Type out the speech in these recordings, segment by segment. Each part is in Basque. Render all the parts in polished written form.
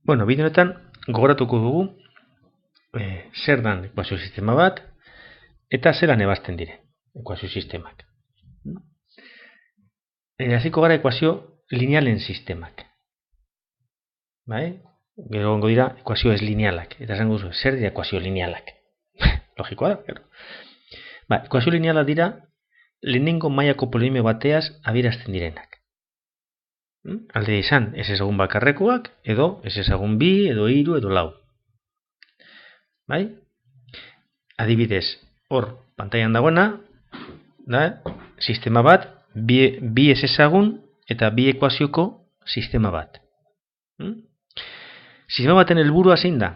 Bueno, bideo honetan gogoratuko dugu zer dan ekuazio sistema bat eta zelan ebazten dire ekuazio sistemak. Hasiko gara ekuazio linealen sistemak. Bai? Gero gongo dira ekuazio ez linealak. Eta esango duzu, zer dira ekuazio linealak? Logikoa da, gero. Ekuazio linealak dira lehenengo mailako polinomio bateaz adierazten direnak. Alde izan, ez ezagun bakarrekoak, edo ez ezagun bi, edo hiru, edo lau. Bai? Adibidez, hor, pantailan dagoena, da, sistema bat, bi ez ezagun eta bi ekuazioko sistema bat. Sistema baten helburua zein da?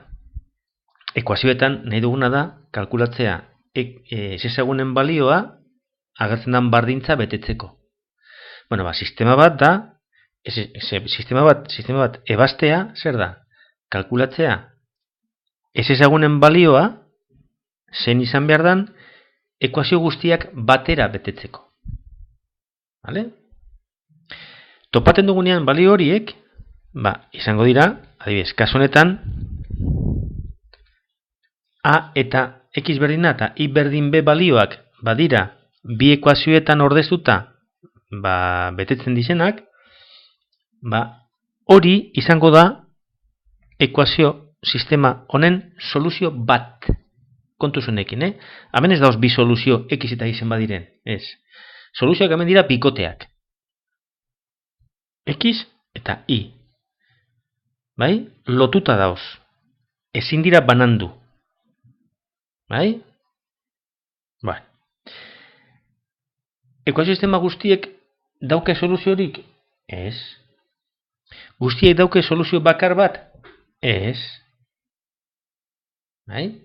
Ekuazioetan nahi duguna da kalkulatzea ez ezagunen balioa agertzen den bardintza betetzeko. Bueno, sistema bat da, sistema bat ebaztea, zer da? Kalkulatzea ez ezagunen balioa zein izan behar dan ekuazio guztiak batera betetzeko. Vale? Topaten dugunean balio horiek, izango dira, adibidez, kasu honetan, A eta X berdin A eta Y berdin B balioak badira bi ekuazioetan ordeztuta betetzen dizenak, hori izango da ekuazio sistema honen soluzio bat. Kontu zunekin, Hemen ez dauz bi soluzio X eta Y badiren, ez. Soluzioak hemen dira bikoteak. X eta Y. Bai? Lotuta dauz. Ezin dira banandu. Bai? Bai. Ekuazio sistema guztiek dauke soluziorik? Ez. Guztiek dauke soluzio bakar bat? Ez. Bai?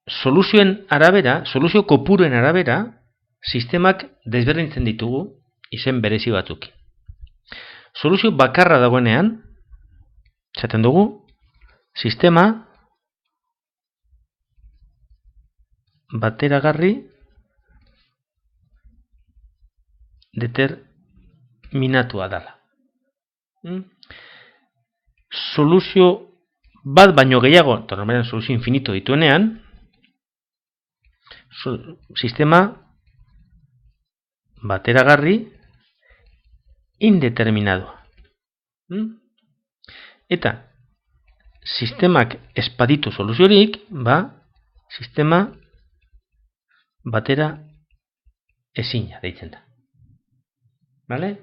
Soluzioen arabera, soluzio kopuruen arabera, sistemak desberdintzen ditugu izen berezi batzuk. Soluzio bakarra dagoenean, esaten dugu, sistema bateragarri determinatua dela. Soluzio bat baino gehiago, eta normalean soluzio infinito dituenean, sistema bateragarri indeterminatua. Eta sistemak ez baditu soluziorik, sistema batera ezina deitzen da. Vale?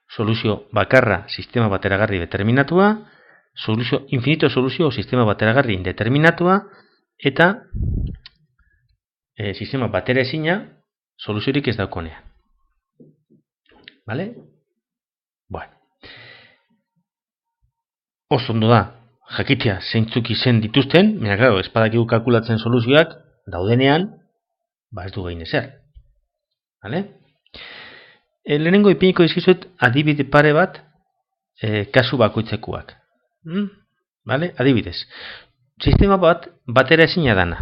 Soluzio bakarra sistema bateragarri determinatua, soluzio infinito soluzio sistema bateragarri indeterminatua, eta sistema batera ezina soluziorik ez daukonean. Vale? Bueno. Oso ondo da, jakitea zeintzuk izen dituzten, baina, claro, ez badakigu kalkulatzen soluzioak daudenean, ez du gehin ezer. Vale? Lehenengo ipiniko dizkizuet adibide pare bat kasu bakoitzekoak. Vale? Adibidez, sistema bat batera ezina dana.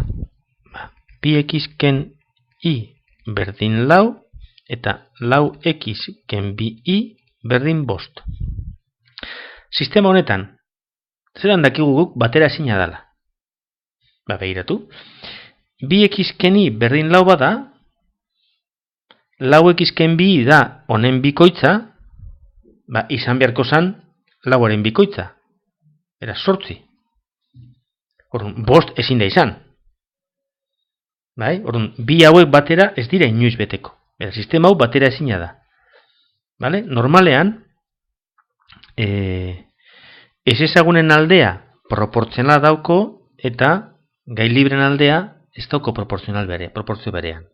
Pi x ken y berdin lau eta lau x ken bi y berdin bost. Sistema honetan, zelan dakigu guk batera ezina dela? Begiratu. Bi x ken y berdin lau bada, lau x ken bi da honen bikoitza, izan beharko zan lauaren bikoitza. Era sortzi. Bost ezin da izan. Bi hauek batera ez dira inoiz beteko. Sistema hau batera ezina da. Normalean, ez ezagunen aldea proportzionala dauko eta gai libren aldea ez dauko proportzio berean.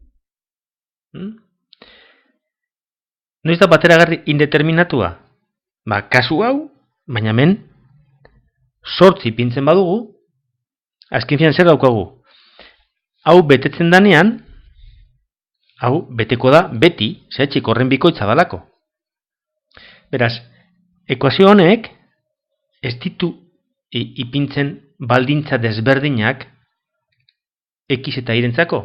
Noiz da bateragarri indeterminatua? Kasu hau, baina hemen sortzi pintzen badugu, azken finean zer daukagu? Hau betetzen danean, hau beteko da beti, zehatxik horren bikoitza dalako. Beraz, ekuazio honek ez ditu ipintzen baldintza desberdinak x eta y-rentzako.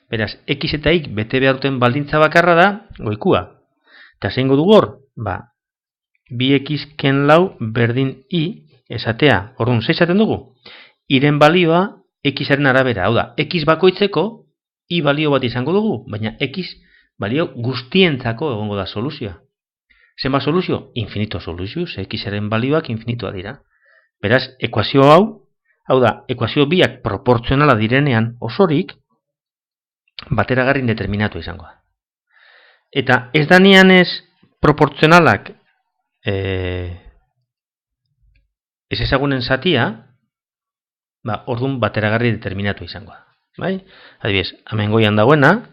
Beraz, x eta y bete behar duten baldintza bakarra da goikua. Eta zeingo dugu hor? 2x ken lau berdin i esatea. Orduan, ze esaten dugu? Iren balioa xaren arabera. Hau da, x bakoitzeko i balio bat izango dugu, baina x balio guztientzako egongo da soluzioa. Zenba soluzio? Infinito soluzio, ze xaren balioak infinitoa dira. Beraz, ekuazio hau da, ekuazio biak proportzionala direnean osorik, bateragarri indeterminatu izango da. Eta ez danean ez proportzionalak ez ezagunen zatia, orduan bateragarri determinatu izango da. Bai? Adibidez, hemen goian dagoena,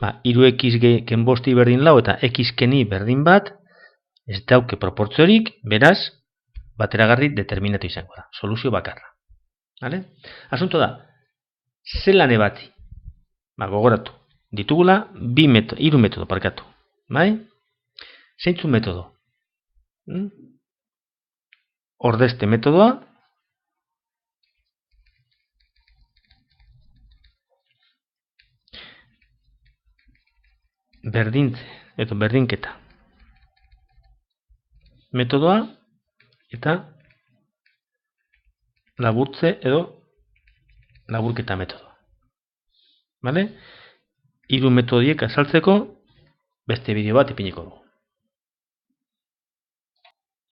3x ken bosti berdin lau eta x ken i berdin bat, ez dauke proportziorik, beraz, bateragarri determinatu izango da. Soluzio bakarra. Vale? Asunto da, zelan ebati? Gogoratu. Ditugula, 3 metodo parkatu. Bai? Zeintzu metodo? Ordezte metodoa, berdintze edo berdinketa metodoa eta laburtze edo laburketa metodoa. Vale? 3 metodiek azaltzeko beste bideo bat ipiniko dugu.